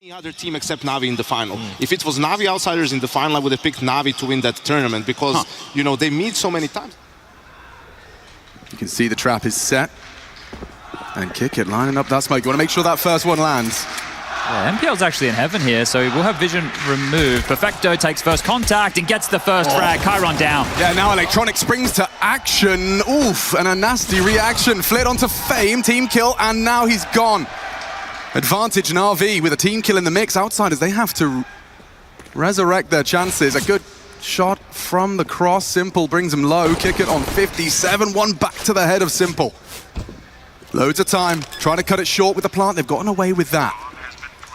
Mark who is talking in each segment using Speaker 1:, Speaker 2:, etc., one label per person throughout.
Speaker 1: Any other team except NAVI in the final. If it was NAVI outsiders in the final, I would have picked NAVI to win that tournament because, you know, they meet so many times.
Speaker 2: You can see the trap is set. And Kick It lining up that smoke. You want to make sure that first one lands.
Speaker 3: Yeah, MPL's actually in heaven here, so we'll have vision removed. Perfecto takes first contact and gets the first frag. Chiron down.
Speaker 2: Yeah, now Electronic springs to action. Oof, and a nasty reaction. Flit onto Fame, team kill, and now he's gone. Advantage NAVI with a team kill in the mix. Outsiders, they have to resurrect their chances. A good shot from the cross. Simple brings him low. Kick It on 57. One back to the head of Simple. Loads of time. Trying to cut it short with the plant. They've gotten away with that.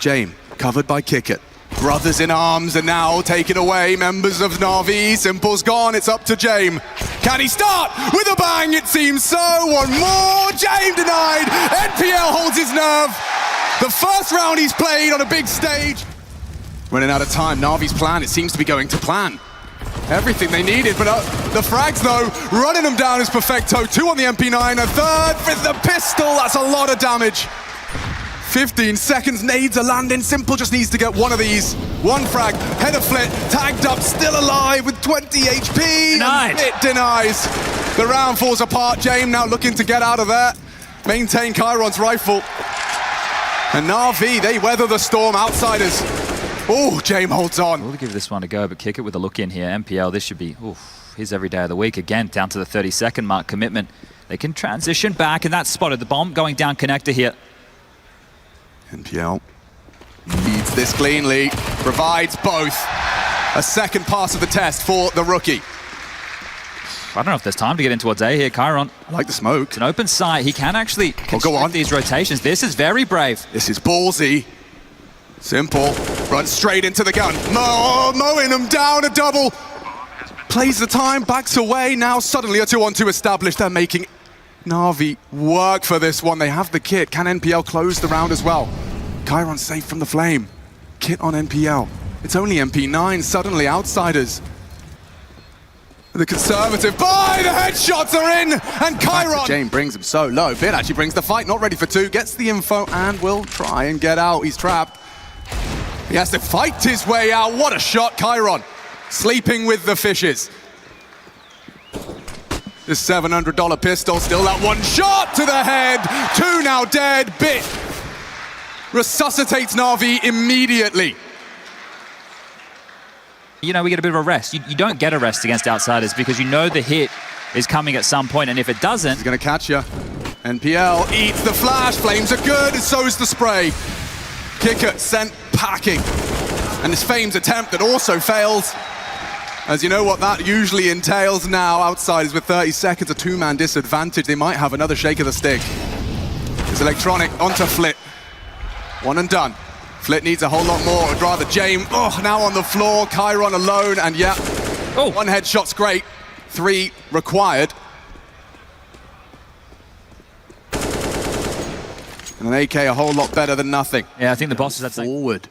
Speaker 2: Jame, covered by Kick It. Brothers in arms are now taken away. Members of NAVI. Simple's gone. It's up to Jame. Can he start with a bang? It seems so. One more. Jame denied. NPL holds his nerve. The first round he's played on a big stage. Running out of time. NAVI's plan, it seems to be going to plan. Everything they needed, but the frags though, running them down is Perfecto. 2 on the MP9, a third with the pistol. That's a lot of damage. 15 seconds, nades are landing. Simple just needs to get one of these. One frag, head of Flit, tagged up, still alive with 20 HP.
Speaker 3: Denied.
Speaker 2: And Flit denies. The round falls apart. Jame now looking to get out of there. Maintain Chiron's rifle. And NAVI, they weather the storm. Outsiders. Oh, Jame holds on.
Speaker 3: We'll give this one a go, but Kick It with a look in here. MPL, this should be his every day of the week. Again, down to the 30-second mark commitment. They can transition back, and that's spotted. The bomb going down connector here.
Speaker 2: NPL leads this cleanly, provides both. A second pass of the test for the rookie.
Speaker 3: I don't know if there's time to get into what's A here. Chiron.
Speaker 2: I like the smoke.
Speaker 3: It's an open sight. He can actually construct these rotations. This is very brave.
Speaker 2: This is ballsy. Simple. Runs straight into the gun. Mowing him down, a double. Plays the time, backs away. Now suddenly a 2-on-2 established. They're making NAVI work for this one. They have the kit. Can NPL close the round as well? Chiron safe from the flame. Kit on NPL. It's only MP9. Suddenly outsiders. The conservative buy, the headshots are in, and Chiron. Jame brings him so low. Bit actually brings the fight, not ready for 2, gets the info and will try and get out. He's trapped. He has to fight his way out. What a shot, Chiron. Sleeping with the fishes. This $700 pistol, still that one shot to the head. 2 now dead. Bit resuscitates NAVI immediately.
Speaker 3: You know, we get a bit of a rest. You don't get a rest against outsiders because you know the hit is coming at some point, and if it doesn't...
Speaker 2: He's going to catch you. NPL eats the flash. Flames are good, and so is the spray. Kick It sent packing. And this Fame's attempt that also fails. As you know what that usually entails now. Outsiders with 30 seconds, a 2-man disadvantage. They might have another shake of the stick. It's Electronic onto Flit. One and done. Flit needs a whole lot more. I'd rather Jame, now on the floor, Chiron alone, and yeah, one headshot's great. 3 required. And an AK a whole lot better than nothing.
Speaker 3: Yeah, I think the boss is that
Speaker 2: forward.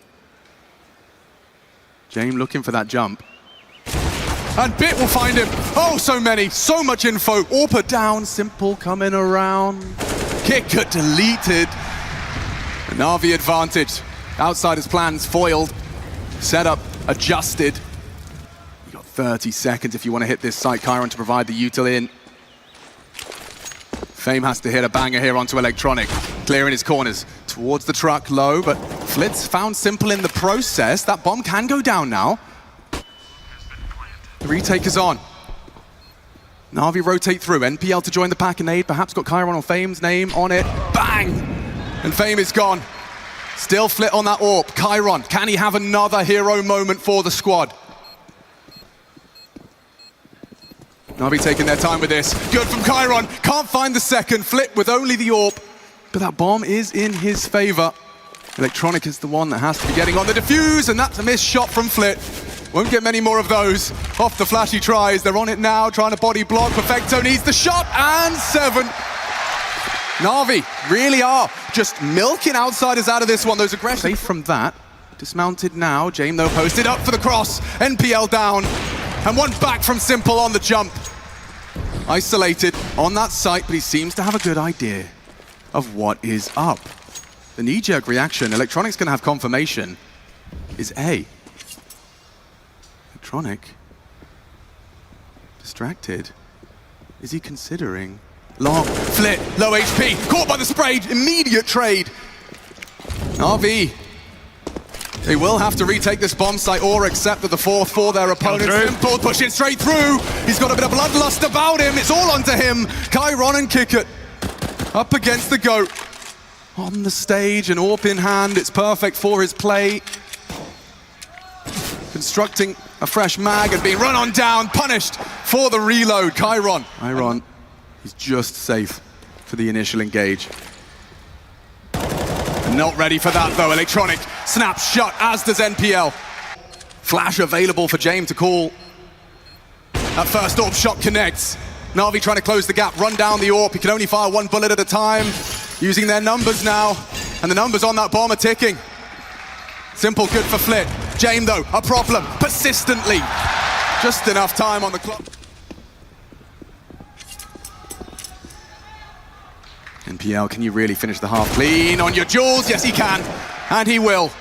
Speaker 2: Jame looking for that jump. And Bit will find him. Oh, so many, so much info. AWPer down, Simple coming around. Kick It deleted. A NAVI advantage. Outsiders' plans foiled, setup adjusted. You got 30 seconds if you want to hit this site. Chiron to provide the util in. Fame has to hit a banger here onto Electronic, clearing his corners towards the truck low, but Flit's found Simple in the process. That bomb can go down now. The retake is on. NAVI rotate through. NPL to join the pack and nade. Perhaps got Chiron or Fame's name on it. Bang! And Fame is gone. Still Flit on that AWP. Chiron, can he have another hero moment for the squad? NAVI taking their time with this. Good from Chiron. Can't find the second. Flit with only the AWP. But that bomb is in his favor. Electronic is the one that has to be getting on the defuse, and that's a missed shot from Flit. Won't get many more of those. Off the flash he tries. They're on it now, trying to body block. Perfecto needs the shot, and 7. NAVI really are just milking outsiders out of this one. Those aggressive. Safe from that. Dismounted now. Jame, though, posted up for the cross. NPL down. And one back from Simple on the jump. Isolated on that site, but he seems to have a good idea of what is up. The knee-jerk reaction, Electronic's going to have confirmation, is A. Electronic. Distracted. Is he considering? Long, flit, low HP, caught by the spray, immediate trade. NAVI. They will have to retake this bomb site or accept the fourth for their opponent. Simple, pushing straight through. He's got a bit of bloodlust about him. It's all onto him. Chiron and Kickit up against the GOAT. On the stage, an AWP in hand. It's perfect for his play. Constructing a fresh mag and being run on down, punished for the reload. Chiron, he's just safe for the initial engage. Not ready for that though. Electronic snaps shut, as does NPL. Flash available for James to call. That first AWP shot connects. NAVI trying to close the gap, run down the AWP. He can only fire one bullet at a time. Using their numbers now, and the numbers on that bomb are ticking. Simple, good for Flit. James though, a problem, persistently. Just enough time on the clock. NPL, can you really finish the half clean on your jewels? Yes, he can, and he will.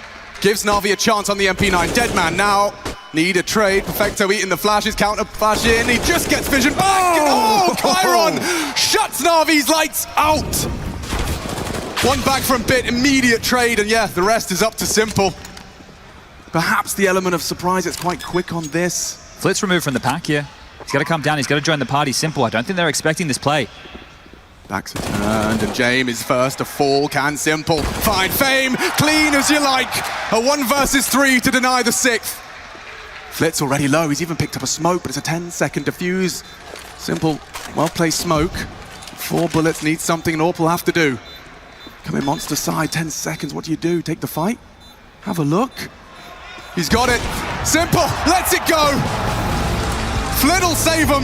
Speaker 2: Gives NAVI a chance on the MP9. Deadman now, need a trade. Perfecto eating the flashes, counter flash in. He just gets vision back. Oh, Chiron shuts NAVI's lights out. One back from Bit, immediate trade, and yeah, the rest is up to Simple. Perhaps the element of surprise, it's quite quick on this.
Speaker 3: Flit's removed from the pack here. He's got to come down, he's got to join the party. Simple, I don't think they're expecting this play.
Speaker 2: Backs are turned, and James is first to fall. Can Simple find Fame? Clean as you like. A 1 versus 3 to deny the 6th. Flit's already low, he's even picked up a smoke, but it's a 10-second defuse. Simple, well-placed smoke. 4 bullets, needs something, and AWP will have to do. Come in monster side, 10 seconds, what do? Take the fight? Have a look. He's got it. Simple, lets it go. Flit'll save him.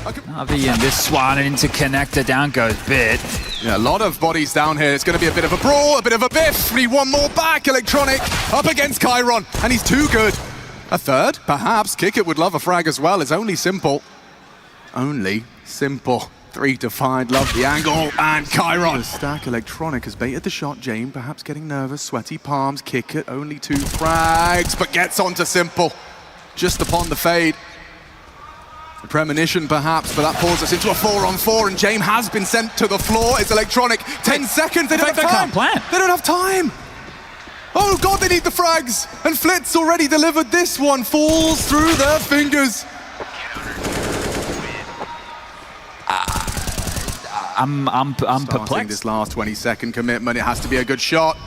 Speaker 3: NAVI and this one into connector, down goes Bit.
Speaker 2: Yeah, a lot of bodies down here. It's going to be a bit of a brawl, a bit of a biff. We need one more back. Electronic up against Chiron, and he's too good. A third, perhaps. Kickit would love a frag as well. It's only Simple. Only Simple. 3 to 5, love the angle, and Chiron. The stack. Electronic has baited the shot. James perhaps getting nervous, sweaty palms. Kickit, only 2 frags, but gets onto Simple just upon the fade. A premonition perhaps, but that pulls us into a 4-on-4, and James has been sent to the floor. It's Electronic. 10 seconds, they don't have time. They don't have time. Oh God, they need the frags, and Flit's already delivered this one. Falls through their fingers.
Speaker 3: I'm perplexed.
Speaker 2: This last 20-second commitment, it has to be a good shot.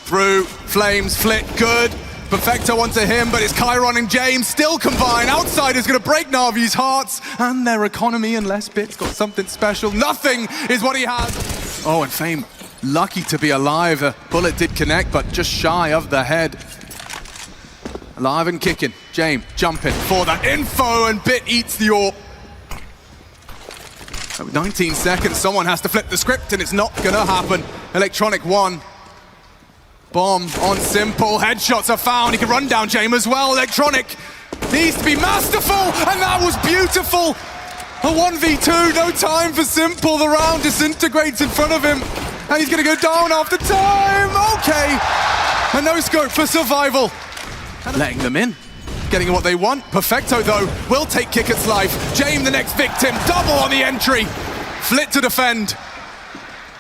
Speaker 2: Through, Flames, Flit, good. Perfecto onto him, but it's Chiron and James still combine. Outsider's gonna break NAVI's hearts and their economy, unless Bit's got something special. Nothing is what he has. Oh, and Fame, lucky to be alive. A bullet did connect, but just shy of the head. Alive and kicking. James jumping for that info, and Bit eats the AWP. 19 seconds, someone has to flip the script, and it's not gonna happen. Electronic 1. Bomb on Simple, headshots are found. He can run down James as well. Electronic needs to be masterful, and that was beautiful. A 1v2, no time for Simple. The round disintegrates in front of him, and he's gonna go down after time. Okay, and no scope for survival. Letting them in. Getting what they want. Perfecto, though, will take Kickit's life. James, the next victim. Double on the entry. Flit to defend.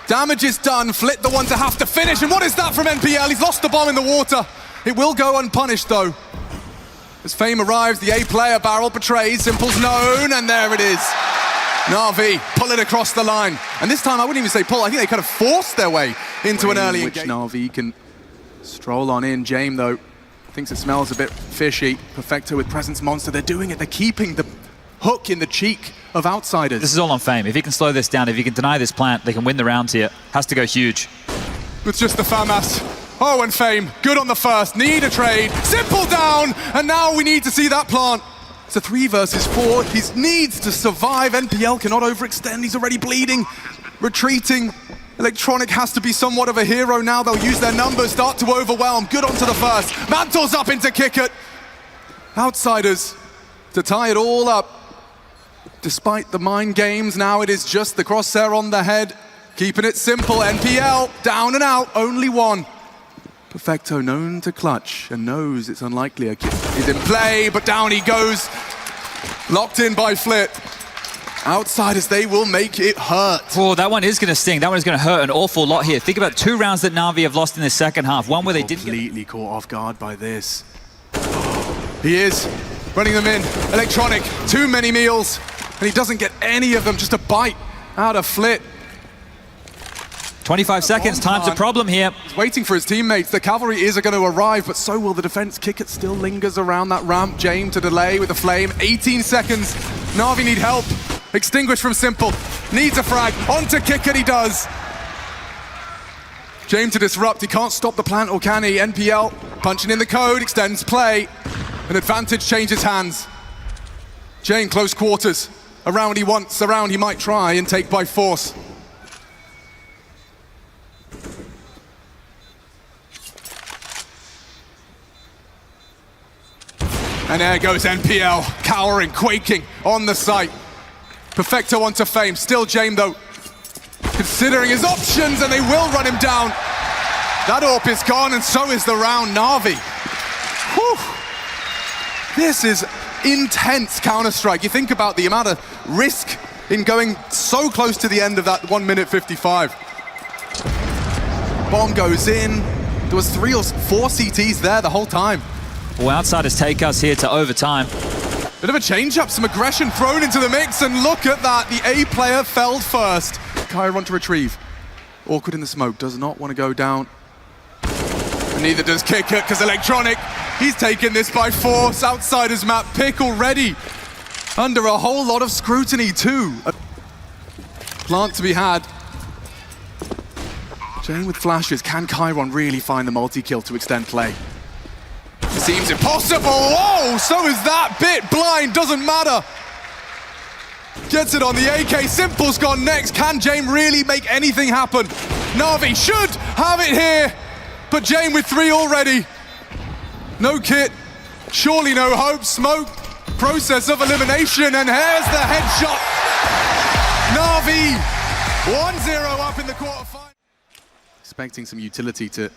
Speaker 2: Damage is done. Flit, the one to have to finish. And what is that from NPL? He's lost the bomb in the water. It will go unpunished, though. As Fame arrives, the A-player barrel betrays. Simple's known, and there it is. NAVI pull it across the line. And this time, I wouldn't even say pull. I think they kind of forced their way into an early engage. NAVI can stroll on in. James, though, thinks it smells a bit fishy. Perfecto with Presence Monster. They're doing it. They're keeping the hook in the cheek of Outsiders.
Speaker 3: This is all on Fame. If he can slow this down, if he can deny this plant, they can win the rounds here. Has to go huge.
Speaker 2: It's just the FAMAS. Oh, and Fame, good on the first. Need a trade. Simple down, and now we need to see that plant. It's a 3 versus 4. He needs to survive. NPL cannot overextend. He's already bleeding. Retreating. Electronic has to be somewhat of a hero now. They'll use their numbers, start to overwhelm. Good onto the first. Mantles up into Kickit. Outsiders to tie it all up. Despite the mind games, now it is just the crosshair on the head. Keeping it simple, NPL, down and out, only one. Perfecto known to clutch and knows it's unlikely a kill is in play, but down he goes. Locked in by Flit. Outsiders, they will make it hurt.
Speaker 3: Oh, that one is going to sting. That one is going to hurt an awful lot here. Think about 2 rounds that Na'Vi have lost in the second half. One where they didn't
Speaker 2: completely caught off guard by this. He is running them in. Electronic, too many meals, and he doesn't get any of them, just a bite out of Flit.
Speaker 3: 25 seconds, time's a problem here.
Speaker 2: He's waiting for his teammates. The cavalry is going to arrive, but so will the defense. Kickit still lingers around that ramp. Jame to delay with a flame. 18 seconds. Na'Vi need help. Extinguished from Simple. Needs a frag. Onto Kickit, he does. Jame to disrupt. He can't stop the plant, or can he? NPL punching in the code, extends play. An advantage changes hands. Jame close quarters. Around he wants, around he might try and take by force. And there goes NPL, cowering, quaking on the site. Perfecto onto Fame, still Jame though, considering his options, and they will run him down. That AWP is gone, and so is the round. Na'Vi. Whew. This is intense Counter-Strike. You think about the amount of risk in going so close to the end of that 1 minute 55. Bomb goes in. There was 3 or 4 CTs there the whole time.
Speaker 3: Well, Outsiders take us here to overtime.
Speaker 2: Bit of a change-up, some aggression thrown into the mix, and look at that, the A player fell first. Chiron to retrieve. Awkward in the smoke, does not want to go down. And neither does Kickit, because Electronic, he's taken this by force. Outsiders map pick already. Under a whole lot of scrutiny too. A plant to be had. Jane with flashes, can Chiron really find the multi-kill to extend play? Seems impossible. Oh, so is that bit. Blind, doesn't matter. Gets it on the AK. Simple's gone next. Can Jame really make anything happen? Na'Vi should have it here, but Jame with 3 already. No kit, surely no hope. Smoke, process of elimination, and here's the headshot. Na'Vi 1-0 up in the quarterfinal. Expecting some utility to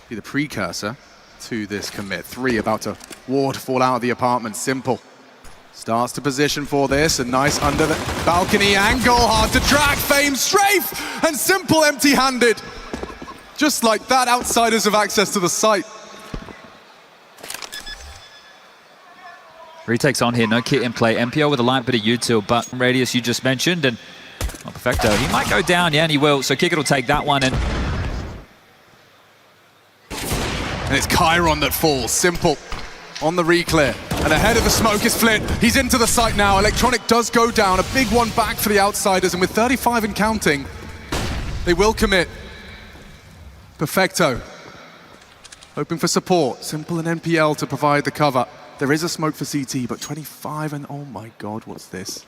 Speaker 2: be the precursor to this commit. 3 about to ward fall out of the apartment. Simple starts to position for this, and nice under the balcony angle, hard to track. Fame strafe, and Simple empty-handed. Just like that, Outsiders have access to the site.
Speaker 3: Retakes on here, no kit in play. MPL with a light bit of util, but Radius you just mentioned, and well, Perfecto, he might go down, yeah, and he will. So Kickit will take that one, and
Speaker 2: it's Chiron that falls. Simple on the reclear. And ahead of the smoke is Flit. He's into the site now. Electronic does go down. A big one back for the Outsiders. And with 35 and counting, they will commit. Perfecto. Hoping for support. Simple and NPL to provide the cover. There is a smoke for CT, but 25 and oh my God, what's this?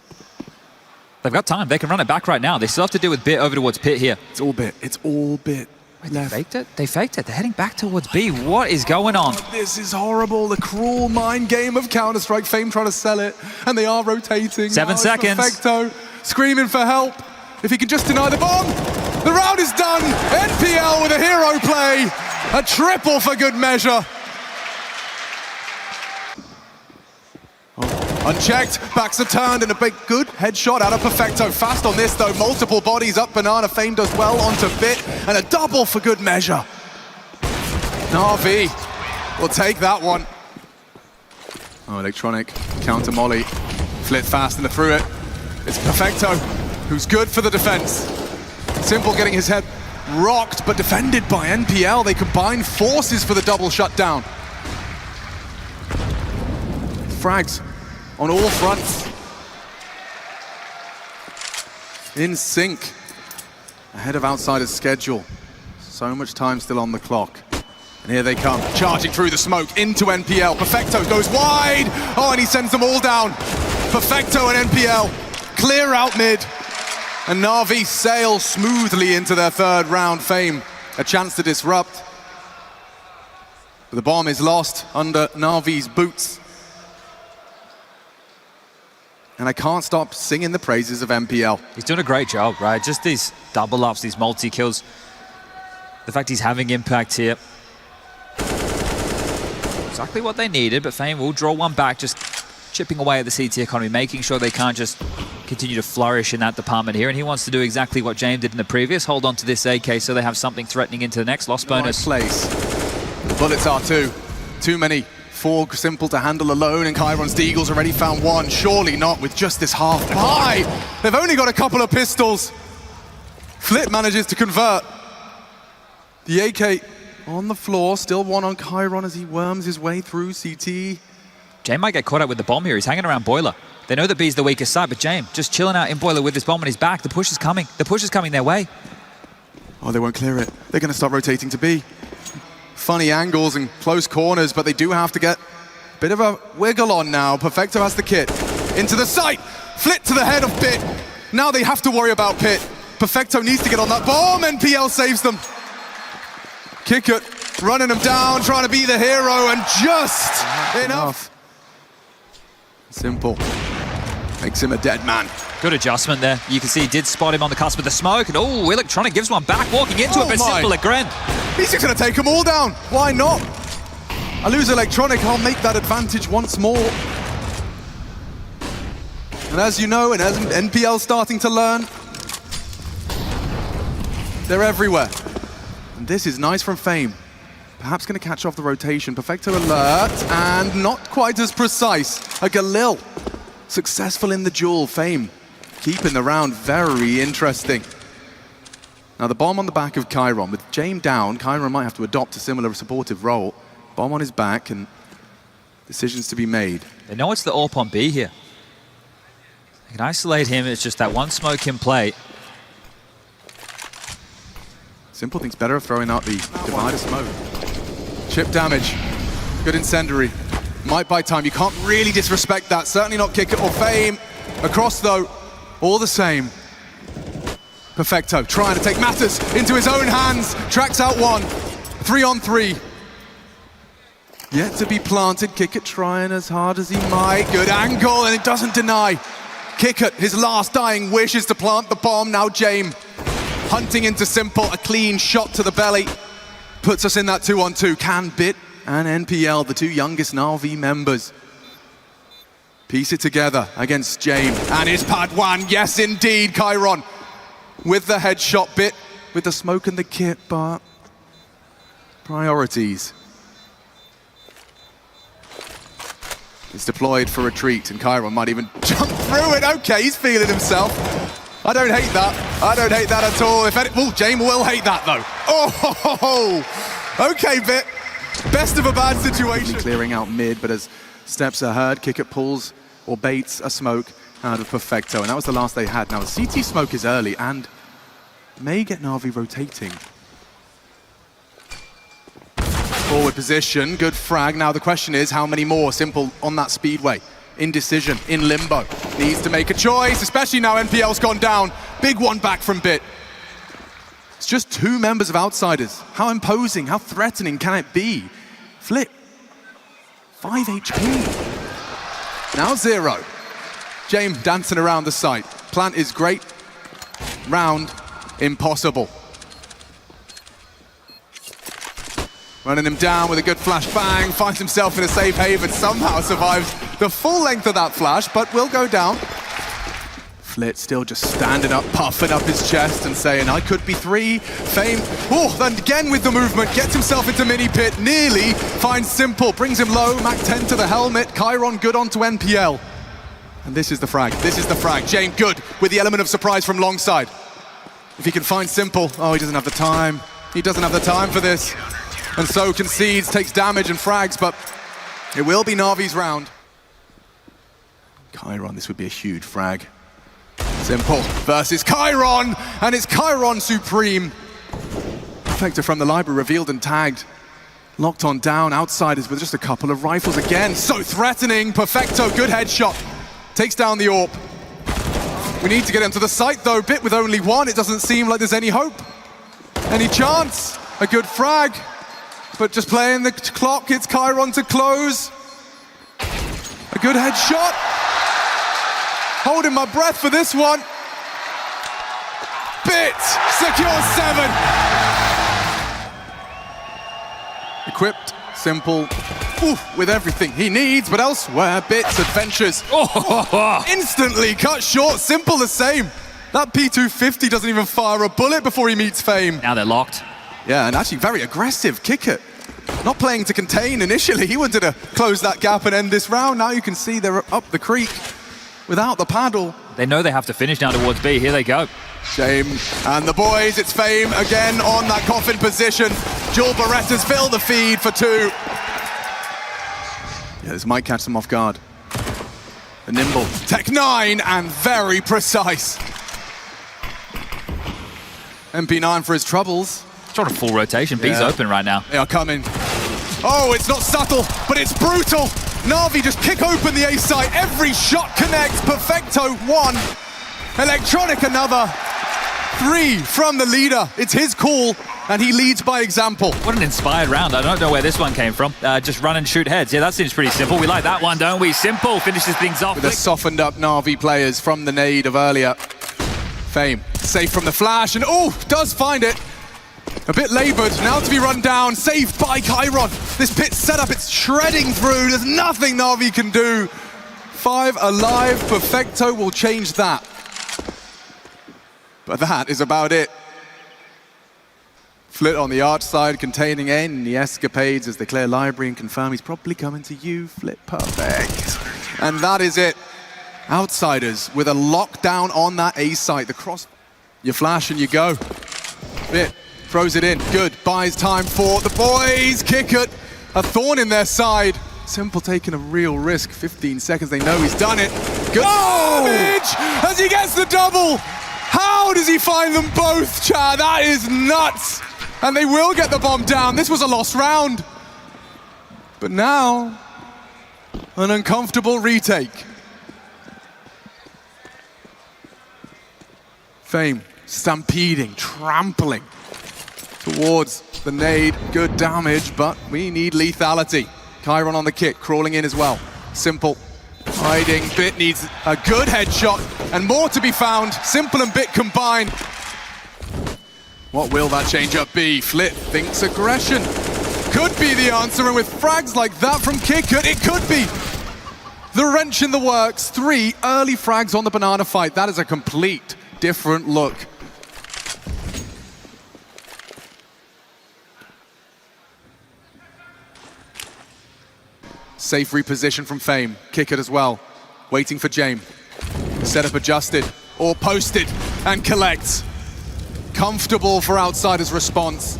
Speaker 3: They've got time. They can run it back right now. They still have to deal with Bit over towards Pit here.
Speaker 2: It's all Bit. It's all Bit.
Speaker 3: Wait, they faked it? They faked it. They're heading back towards B. What is going on?
Speaker 2: Oh, this is horrible. The cruel mind game of Counter-Strike. Fame trying to sell it, and they are rotating.
Speaker 3: 7 seconds.
Speaker 2: Perfecto screaming for help. If he can just deny the bomb, the round is done. NPL with a hero play. A triple for good measure. Unchecked, backs are turned, and a big good headshot out of Perfecto. Fast on this though, multiple bodies up Banana. Fame does well onto Bit, and a double for good measure. Na'Vi will take that one. Oh, Electronic, counter molly. Flit fast and through it. It's Perfecto, who's good for the defense. Simple getting his head rocked, but defended by NPL. They combine forces for the double shutdown. Frags on all fronts. In sync. Ahead of Outsiders' schedule. So much time still on the clock. And here they come, charging through the smoke into NPL. Perfecto goes wide. Oh, and he sends them all down. Perfecto and NPL clear out mid. And Na'Vi sail smoothly into their 3rd round. Fame, a chance to disrupt. But the bomb is lost under Na'Vi's boots. And I can't stop singing the praises of NPL.
Speaker 3: He's doing a great job, right? Just these double ups, these multi-kills. The fact he's having impact here. Exactly what they needed, but Fame will draw one back, just chipping away at the CT economy, making sure they can't just continue to flourish in that department here. And he wants to do exactly what James did in the previous, hold on to this AK so they have something threatening into the next loss bonus.
Speaker 2: Right place. The bullets are too many for Simple to handle alone, and Chiron's Deagle's already found one. Surely not with just this half buy. They've only got a couple of pistols. Flip manages to convert. The AK on the floor, still one on Chiron as he worms his way through CT.
Speaker 3: James might get caught out with the bomb here. He's hanging around Boiler. They know that B's the weakest side, but James just chilling out in Boiler with this bomb on his back. The push is coming. The push is coming their way.
Speaker 2: Oh, they won't clear it. They're going to start rotating to B. Funny angles and close corners, but they do have to get a bit of a wiggle on now. Perfecto has the kit. Into the sight! Flit to the head of Pit. Now they have to worry about Pit. Perfecto needs to get on that bomb, and PL saves them. Kickert running him down, trying to be the hero, and just enough. Simple. Makes him a dead man.
Speaker 3: Good adjustment there. You can see he did spot him on the cusp of the smoke, and oh, Electronic gives one back, walking into it, but Simple again.
Speaker 2: He's just going to take them all down. Why not? I lose Electronic, I'll make that advantage once more. And as you know, and as NPL starting to learn, they're everywhere. And this is nice from Fame. Perhaps going to catch off the rotation. Perfecto alert, and not quite as precise. A Galil, successful in the duel. Fame keeping the round very interesting. Now the bomb on the back of Chiron. With James down, Chiron might have to adopt a similar supportive role. Bomb on his back, and decisions to be made.
Speaker 3: They know it's the AWP on B here. They can isolate him, it's just that one smoke in play.
Speaker 2: Simple thinks better of throwing out the divider smoke. Chip damage, good incendiary. Might buy time, you can't really disrespect that. Certainly not Kickert or Fame. Across though, all the same. Perfecto trying to take matters into his own hands. Tracks out one, 3-on-3. Yet to be planted, Kickert trying as hard as he might. Good angle, and it doesn't deny. Kickert, his last dying wish is to plant the bomb. Now James hunting into Simple, a clean shot to the belly. Puts us in that 2-on-2. Can Bit and NPL, the two youngest NAVI members, piece it together against James and his pad one. Yes, indeed, Chiron with the headshot. Bit with the smoke and the kit, but priorities. It's deployed for retreat, and Chiron might even jump through it. Okay, he's feeling himself. I don't hate that. I don't hate that at all. If any, oh, James will hate that though. Oh, okay, Bit. Best of a bad situation. Clearing out mid, but as steps are heard, Kickert pulls or baits a smoke out of Perfecto, and that was the last they had. Now the CT smoke is early and may get NAVI rotating. Forward position, good frag. Now the question is, how many more? Simple on that speedway. Indecision, in limbo. Needs to make a choice, especially now NPL's gone down. Big one back from Bit. It's just two members of Outsiders. How imposing, how threatening can it be? Flip, 5 HP. Now 0. James dancing around the site. Plant is great. Round, impossible. Running him down with a good flash bang, finds himself in a safe haven, somehow survives the full length of that flash, but will go down. Flit still just standing up, puffing up his chest and saying, I could be 3. Fame, oh, then again with the movement, gets himself into mini pit, nearly finds Simple, brings him low, Mac 10 to the helmet, Chiron good onto NPL. And this is the frag, this is the frag. James good with the element of surprise from long side. If he can find Simple, oh, he doesn't have the time. He doesn't have the time for this. And so concedes, takes damage and frags, but it will be Navi's round. Chiron, this would be a huge frag. Simple versus Chiron, and it's Chiron supreme. Perfecto from the library, revealed and tagged. Locked on down, Outsiders with just a couple of rifles again. So threatening, Perfecto, good headshot. Takes down the AWP. We need to get him to the site though, Bit with only one. It doesn't seem like there's any hope. Any chance? A good frag. But just playing the clock, it's Chiron to close. A good headshot. Holding my breath for this one. Bit secures 7. Equipped, simple, with everything he needs, but elsewhere, Bits adventures. Instantly cut short, simple the same. That P250 doesn't even fire a bullet before he meets Fame.
Speaker 3: Now they're locked.
Speaker 2: Yeah, and actually very aggressive. Kick it. Not playing to contain initially. He wanted to close that gap and end this round. Now you can see they're up the creek without the paddle.
Speaker 3: They know they have to finish down towards B. Here they go.
Speaker 2: James and the boys, it's Fame again on that coffin position. Jewel Berettas fill the feed for 2. Yeah, this might catch them off guard. The nimble. Tech 9 and very precise. MP9 for his troubles.
Speaker 3: Trying a full rotation. B's open right now.
Speaker 2: They are coming. Oh, it's not subtle, but it's brutal. NAVI just kick open the A site. Every shot connects. Perfecto 1. Electronic another. 3 from the leader. It's his call, and he leads by example.
Speaker 3: What an inspired round. I don't know where this one came from. Just run and shoot heads. Yeah, that seems pretty simple. We like that one, don't we? Simple finishes things off.
Speaker 2: With the softened up NAVI players from the nade of earlier. Fame, safe from the flash, and does find it. A bit labored, now to be run down, saved by Chiron. This pit setup, it's shredding through. There's nothing NAVI can do. 5 alive, Perfecto will change that. But that is about it. Flit on the arch side, containing any escapades as they clear library and confirm he's probably coming to you. Flit perfect. And that is it. Outsiders with a lockdown on that A site. The cross, you flash and you go. Bit throws it in, good, buys time for the boys. Kick it, a thorn in their side. Simple taking a real risk, 15 seconds, they know he's done it. Good damage as he gets the double. How does he find them both, Chad? That is nuts. And they will get the bomb down. This was a lost round. But now, an uncomfortable retake. Fame stampeding, trampling towards the nade. Good damage, but we need lethality. Chiron on the kick, crawling in as well. Simple, hiding. Bit needs a good headshot, and more to be found. Simple and Bit combined. What will that change-up be? Flit thinks aggression could be the answer, and with frags like that from Kickert, it could be. The wrench in the works. 3 early frags on the banana fight. That is a complete different look. Safe reposition from Fame. Kick it as well. Waiting for James. Setup adjusted or posted and collects. Comfortable for Outsiders' response.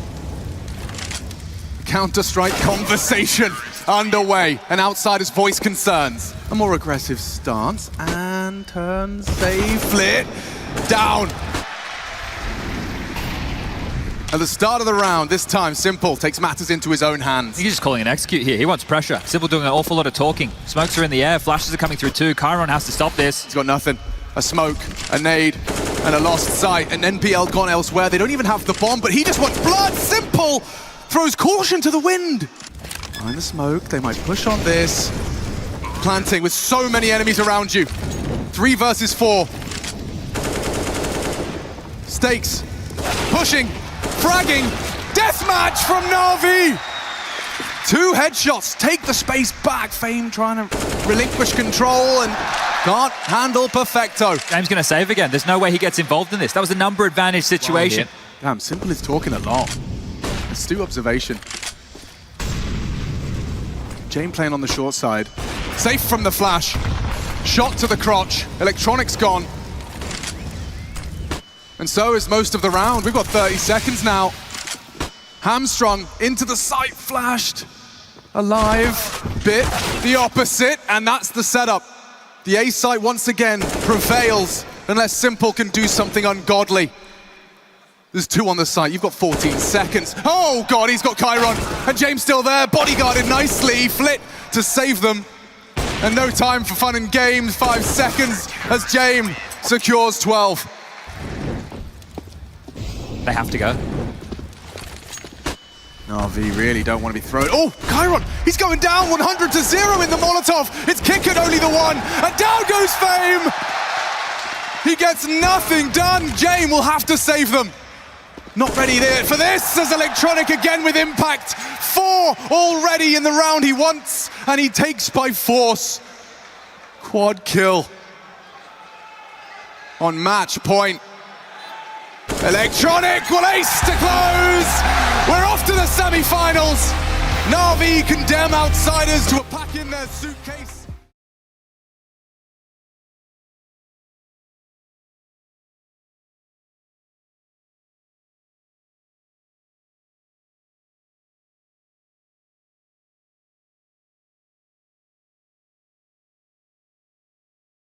Speaker 2: Counter-Strike conversation underway. And Outsiders voice concerns. A more aggressive stance and turn safe. Flit down. At the start of the round, this time Simple takes matters into his own hands.
Speaker 3: He's just calling an execute here. He wants pressure. Simple doing an awful lot of talking. Smokes are in the air, flashes are coming through too. Chiron has to stop this.
Speaker 2: He's got nothing. A smoke, a nade, and a lost sight. An NPL gone elsewhere. They don't even have the bomb, but he just wants blood. Simple throws caution to the wind. Behind the smoke, they might push on this. Planting with so many enemies around you. 3 versus 4. Stakes, pushing, fragging, deathmatch from NAVI! 2 headshots, take the space back. Fame trying to relinquish control and can't handle Perfecto.
Speaker 3: James going to save again. There's no way he gets involved in this. That was a number advantage situation.
Speaker 2: Damn, Simple is talking a lot. Astute observation. Jane playing on the short side. Safe from the flash. Shot to the crotch. Electronics gone. And so is most of the round. We've got 30 seconds now. Hamstrung into the site, flashed. Alive, Bit, the opposite, and that's the setup. The A site once again prevails unless Simple can do something ungodly. There's 2 on the site, you've got 14 seconds. Oh God, he's got Chiron, and James still there, bodyguarded nicely. Flit to save them. And no time for fun and games, 5 seconds as James secures 12.
Speaker 3: They have to go.
Speaker 2: NAVI really don't want to be thrown. Oh, Chiron, he's going down 100-0 in the Molotov. It's Kickert only the one, and down goes Fame. He gets nothing done. Jame will have to save them. Not ready there for this, as Electronic again with impact. 4 already in the round he wants, and he takes by force. Quad kill on match point. Electronic will ace to close. We're off to the semi-finals. NAVI condemn outsiders to a pack in their suitcase.